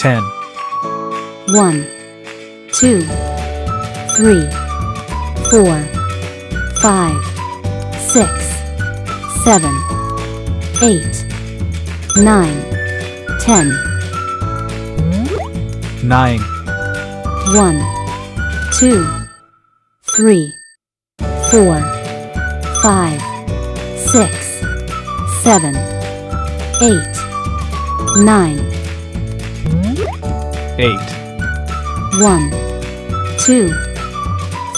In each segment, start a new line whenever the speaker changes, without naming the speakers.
10,
1, 2, 3, 4, 5, 6, 7, 8, 9, 10.
9,
1, 2, 3, 4, 5, 6, 7, 8, 9.
8,
1, 2,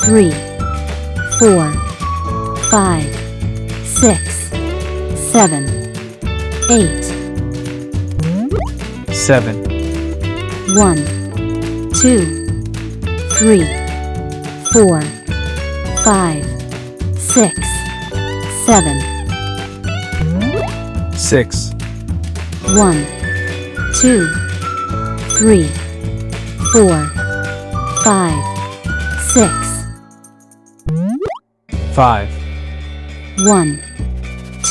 3, 4, 5, 6, 7, 8.
7,
1, 2, 3, 4, 5, 6, 7.
6,
1, 2, 3, 4, 5, 6.
5,
1,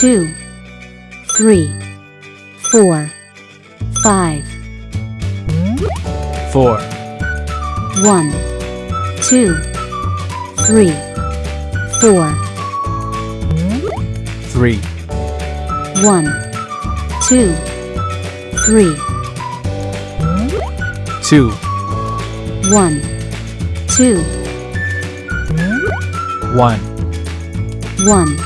2, 3, 4, 5.
4,
1, 2, 3, 4.
3,
1, 2, 3.
2,
1, 2.
1,
1,